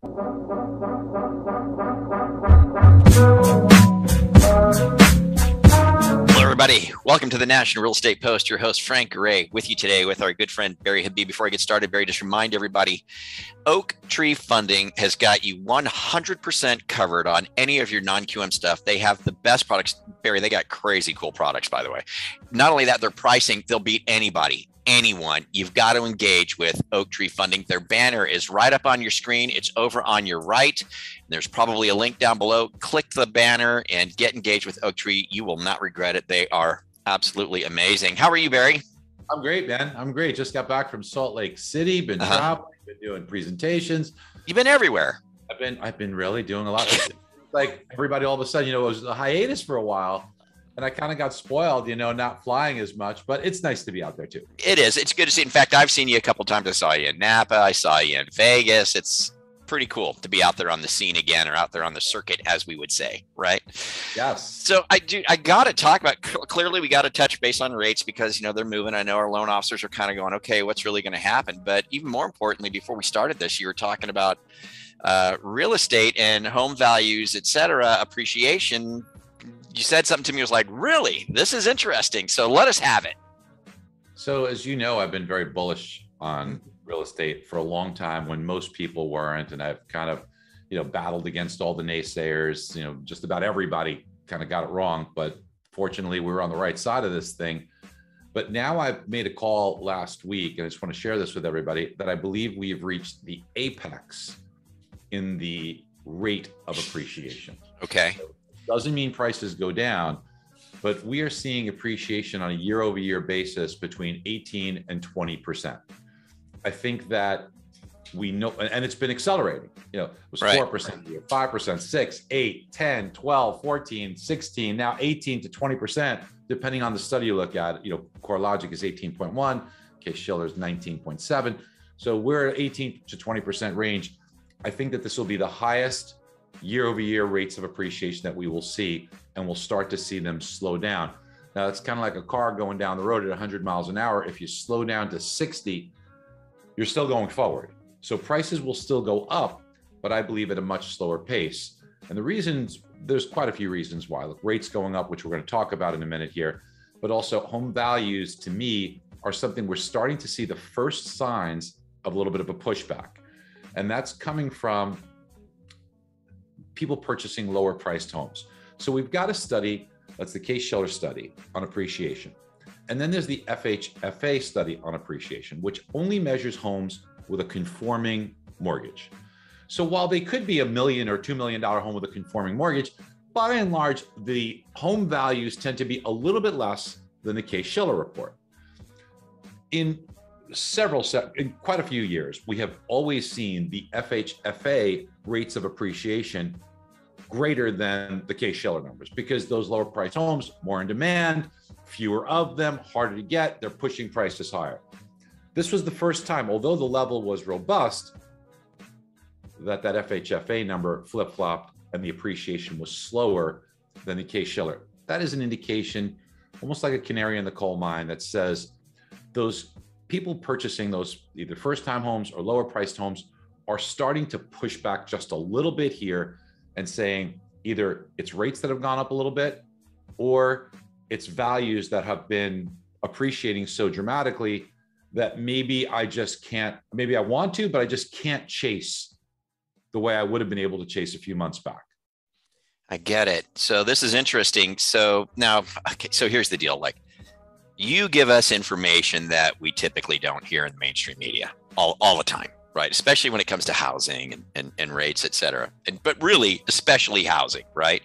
Hello, everybody. Welcome to the National Real Estate Post. Your host, Frank Ray, with you today with our good friend, Barry Habib. Before I get started, Barry, just remind everybody, Oak Tree Funding has got you 100% covered on any of your non-QM stuff. They have the best products. Barry, they got crazy cool products, by the way. Not only that, their pricing, they'll beat anybody. Anyone. You've got to engage with Oak Tree Funding. Their banner is right up on your screen. It's over on your right. There's probably a link down below. Click the banner and get engaged with Oak Tree. You will not regret it. They are absolutely amazing. How are you, Barry? I'm great, man. I'm great. Just got back from Salt Lake City. Been traveling, been doing presentations. You've been everywhere. I've been really doing a lot. Like everybody, all of a sudden, it was a hiatus for a while. And I kind of got spoiled, not flying as much, but it's nice to be out there too. It is. It's good to see. In fact, I've seen you a couple of times. I saw you in Napa. I saw you in Vegas. It's pretty cool to be out there on the scene again, or out there on the circuit, as we would say, right? Yes. So I got to talk about, clearly we got to touch base on rates because, they're moving. I know our loan officers are kind of going, okay, what's really going to happen? But even more importantly, before we started this, you were talking about real estate and home values, et cetera, appreciation. You said something to me, was like, really, this is interesting. So let us have it. So as you know, I've been very bullish on real estate for a long time when most people weren't. And I've kind of, battled against all the naysayers, just about everybody kind of got it wrong. But fortunately, we were on the right side of this thing. But now I've made a call last week, and I just want to share this with everybody, that I believe we've reached the apex in the rate of appreciation. Okay. Doesn't mean prices go down, but we are seeing appreciation on a year-over-year basis between 18 and 20%. I think that we know, and it's been accelerating. It was 4% a year, 5%, 6, 8, 10, 12, 14, 16, now 18 to 20%, depending on the study you look at. CoreLogic is 18.1, Case-Shiller is 19.7. So we're at 18 to 20% range. I think that this will be the highest year-over-year rates of appreciation that we will see, and we'll start to see them slow down. Now, it's kind of like a car going down the road at 100 miles an hour. If you slow down to 60, you're still going forward. So prices will still go up, but I believe at a much slower pace. And the reasons, there's quite a few reasons why. Look, rates going up, which we're going to talk about in a minute here, but also home values, to me, are something we're starting to see the first signs of a little bit of a pushback. And that's coming from people purchasing lower priced homes. So we've got a study, that's the Case-Shiller study on appreciation. And then there's the FHFA study on appreciation, which only measures homes with a conforming mortgage. So while they could be $1 million or $2 million home with a conforming mortgage, by and large, the home values tend to be a little bit less than the Case-Shiller report. In quite a few years, we have always seen the FHFA rates of appreciation greater than the Case-Shiller numbers, because those lower price homes, more in demand, fewer of them, harder to get, they're pushing prices higher. This was the first time, although the level was robust, that FHFA number flip-flopped and the appreciation was slower than the Case-Shiller. That is an indication, almost like a canary in the coal mine, that says those people purchasing those either first-time homes or lower-priced homes are starting to push back just a little bit here and saying either it's rates that have gone up a little bit, or it's values that have been appreciating so dramatically that maybe I just can't, maybe I want to, but I just can't chase the way I would have been able to chase a few months back. I get it. So this is interesting. So now, okay, so here's the deal. Like, you give us information that we typically don't hear in the mainstream media all the time, right? Especially when it comes to housing and rates, et cetera. But really, especially housing, right?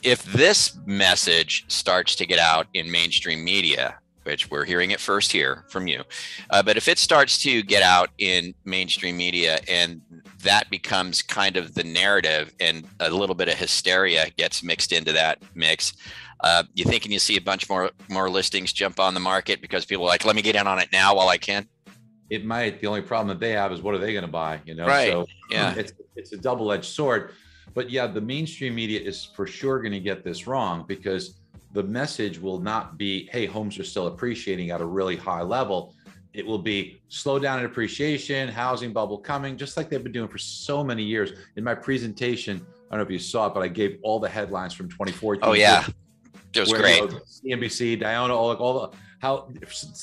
If this message starts to get out in mainstream media, which we're hearing it first here from you, but if it starts to get out in mainstream media and that becomes kind of the narrative and a little bit of hysteria gets mixed into that mix, you thinking you see a bunch more listings jump on the market because people are like, let me get in on it now while I can? It might. The only problem that they have is, what are they going to buy? Right. So yeah, it's a double-edged sword. But yeah, the mainstream media is for sure going to get this wrong, because the message will not be, hey, homes are still appreciating at a really high level. It will be slow down in appreciation, housing bubble coming, just like they've been doing for so many years. In my presentation, I don't know if you saw it, but I gave all the headlines from 2014. Oh yeah, it was great. CNBC, Diana, all the how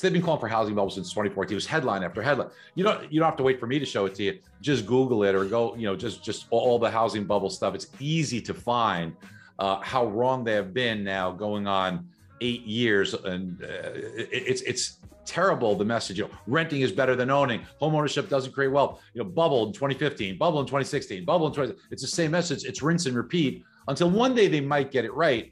they've been calling for housing bubble since 2014. It was headline after headline. You don't have to wait for me to show it to you. Just Google it or go, just all the housing bubble stuff. It's easy to find how wrong they have been now going on 8 years, and it's terrible. The message, renting is better than owning. Home ownership doesn't create wealth. Bubble in 2015, bubble in 2016, bubble in 20. It's the same message. It's rinse and repeat until one day they might get it right.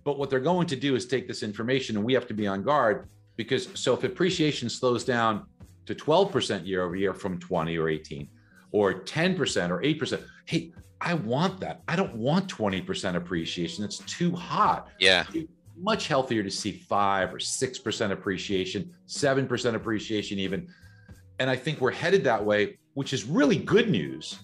But what they're going to do is take this information, and we have to be on guard, because if appreciation slows down to 12% year over year from 20 or 18, or 10% or 8%, hey, I want that. I don't want 20% appreciation. It's too hot. Yeah. Much healthier to see 5 or 6% appreciation, 7% appreciation even. And I think we're headed that way, which is really good news.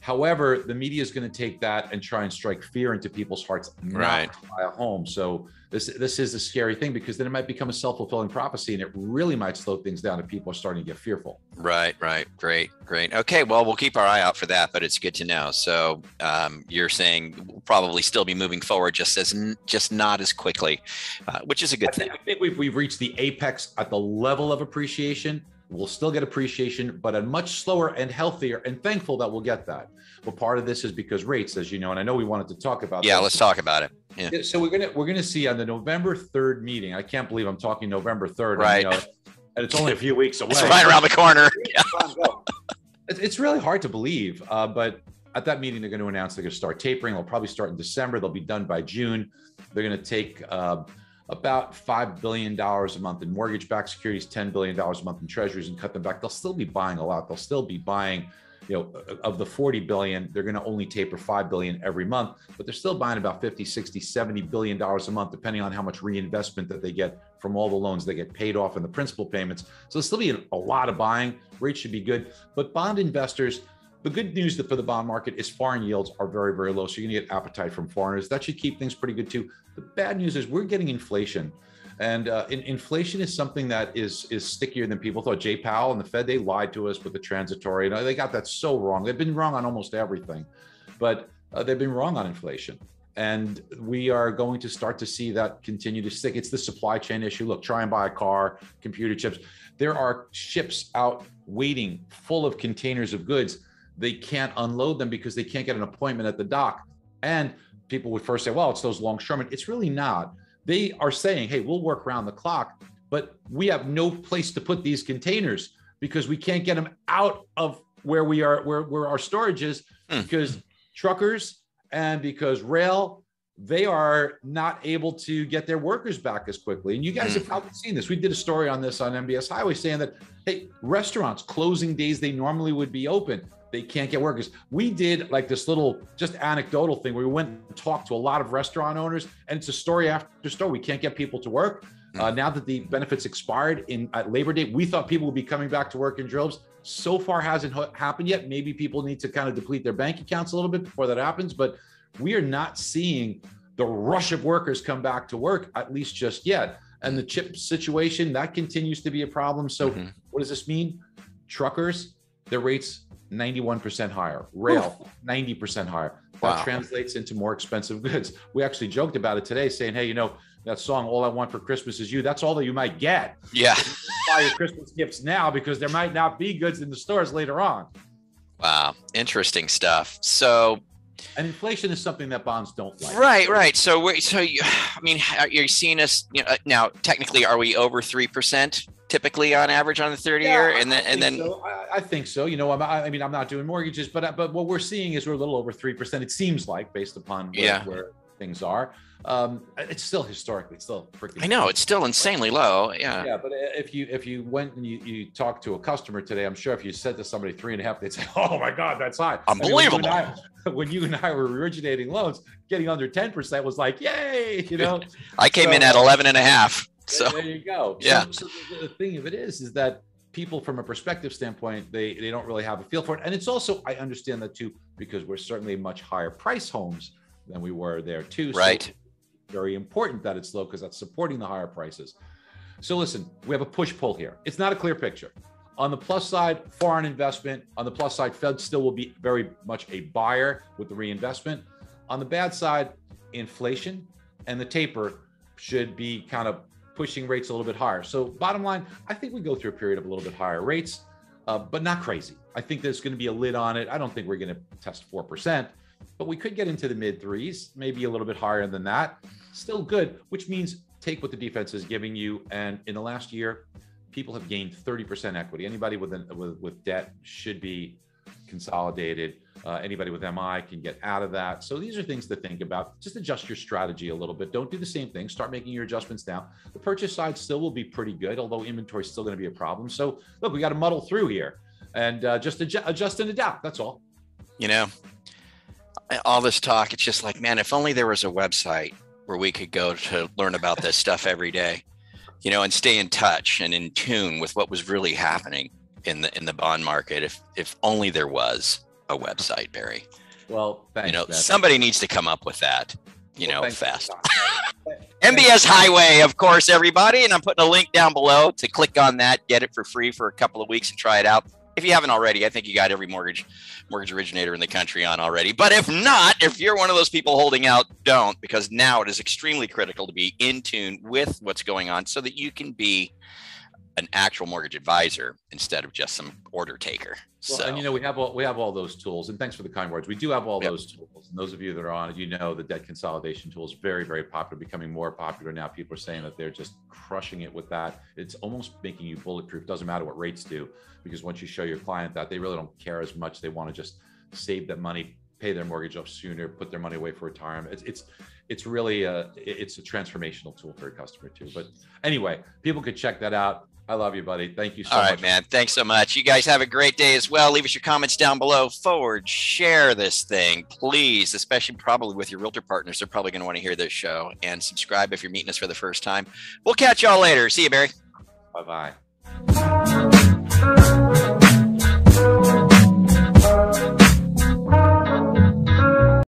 However, the media is going to take that and try and strike fear into people's hearts, not to buy a home. So this is a scary thing, because then it might become a self-fulfilling prophecy, and it really might slow things down if people are starting to get fearful. Right. Great. Okay, well, we'll keep our eye out for that, but it's good to know. So you're saying we'll probably still be moving forward, just not as quickly, which is a good thing. I think we've reached the apex at the level of appreciation. We'll still get appreciation, but a much slower and healthier, and thankful that we'll get that. But part of this is because rates, as you know, and I know we wanted to talk about. Yeah, let's talk about it. Yeah. So we're gonna see on the November 3rd meeting. I can't believe I'm talking November 3rd. Right. And it's only a few weeks away. It's right around the corner. Yeah. It's really hard to believe, but at that meeting, they're going to announce they're going to start tapering. They'll probably start in December. They'll be done by June. They're going to take about $5 billion a month in mortgage-backed securities, $10 billion a month in treasuries, and cut them back. They'll still be buying a lot. They'll still be buying, of the 40 billion, they're going to only taper 5 billion every month, but they're still buying about 50, 60, 70 billion dollars a month, depending on how much reinvestment that they get from all the loans they get paid off and the principal payments. So there'll still be a lot of buying. Rates should be good, but bond investors, the good news for the bond market is foreign yields are very, very low. So you're going to get appetite from foreigners. That should keep things pretty good too. The bad news is we're getting inflation. And inflation is something that is stickier than people thought. Jay Powell and the Fed, they lied to us with the transitory. They got that so wrong. They've been wrong on almost everything, but they've been wrong on inflation. And we are going to start to see that continue to stick. It's the supply chain issue. Look, try and buy a car, computer chips. There are ships out waiting full of containers of goods. They can't unload them because they can't get an appointment at the dock. And people would first say, well, it's those longshoremen. It's really not. They are saying, hey, we'll work around the clock, but we have no place to put these containers because we can't get them out of where we are, where our storage is, because truckers and because rail, they are not able to get their workers back as quickly. And you guys have probably seen this. We did a story on this on MBS Highway saying that, hey, restaurants closing days they normally would be open, they can't get workers. We did like this little just anecdotal thing where we went and talked to a lot of restaurant owners, and it's a story after story. We can't get people to work. Now that the benefits expired at Labor Day, we thought people would be coming back to work in droves. So far hasn't happened yet. Maybe people need to kind of deplete their bank accounts a little bit before that happens, but we are not seeing the rush of workers come back to work, at least just yet. And the chip situation, that continues to be a problem. So what does this mean? Truckers, their rates 91% higher. Rail, 90% higher. That translates into more expensive goods. We actually joked about it today saying, hey, that song, All I Want for Christmas Is You, that's all that you might get. Yeah. Buy your Christmas gifts now because there might not be goods in the stores later on. Wow. Interesting stuff. So, and inflation is something that bonds don't like. Right. So you're seeing us, now technically, are we over 3% typically on average on the 30-year? I think so. I'm not doing mortgages, but what we're seeing is we're a little over 3%. It seems like, based upon where things are. It's still historically, it's still freaking. I know, it's still insanely low. Yeah. But if you went and you talked to a customer today, I'm sure if you said to somebody 3.5, they'd say, "Oh my God, that's high." Unbelievable. When you and I were originating loans, getting under 10% was like, yay, I came in at 11.5. So there you go. Yeah. So the thing of it is that people, from a perspective standpoint, they don't really have a feel for it. And it's also, I understand that too, because we're certainly much higher price homes than we were there too. Right. So very important that it's low because that's supporting the higher prices. So listen, we have a push-pull here. It's not a clear picture. On the plus side, foreign investment. On the plus side, Fed still will be very much a buyer with the reinvestment. On the bad side, inflation and the taper should be kind of pushing rates a little bit higher. So bottom line, I think we go through a period of a little bit higher rates, but not crazy. I think there's going to be a lid on it. I don't think we're going to test 4%, but we could get into the mid threes, maybe a little bit higher than that. Still good, which means take what the defense is giving you. And in the last year, people have gained 30% equity. Anybody with debt should be consolidated. Anybody with MI can get out of that. So these are things to think about. Just adjust your strategy a little bit. Don't do the same thing. Start making your adjustments now. The purchase side still will be pretty good, although inventory is still going to be a problem. So look, we got to muddle through here and just adjust and adapt. That's all. You know, all this talk, it's just like, man, if only there was a website where we could go to learn about this stuff every day, you know, and stay in touch and in tune with what was really happening in the bond market. If only there was a website, Barry. Well, thanks, you know, man. Somebody needs to come up with that, fast. MBS Highway, of course, everybody. And I'm putting a link down below to click on that, get it for free for a couple of weeks and try it out. If you haven't already, I think you got every mortgage originator in the country on already. But if not, if you're one of those people holding out, don't, because now it is extremely critical to be in tune with what's going on so that you can be an actual mortgage advisor instead of just some order taker. Well, and we have all those tools, and thanks for the kind words. We do have all those tools, and those of you that are on it, the debt consolidation tool is very, very popular, becoming more popular now. People are saying that they're just crushing it with that. It's almost making you bulletproof. Doesn't matter what rates do, because once you show your client that, they really don't care as much. They want to just save that money, pay their mortgage off sooner, put their money away for retirement. It's really it's a transformational tool for a customer too. But anyway, people could check that out. I love you, buddy. Thank you so much. All right, man. Thanks so much. You guys have a great day as well. Leave us your comments down below. Forward, share this thing, please, especially probably with your realtor partners. They're probably going to want to hear this show. And subscribe if you're meeting us for the first time. We'll catch y'all later. See you, Barry. Bye-bye.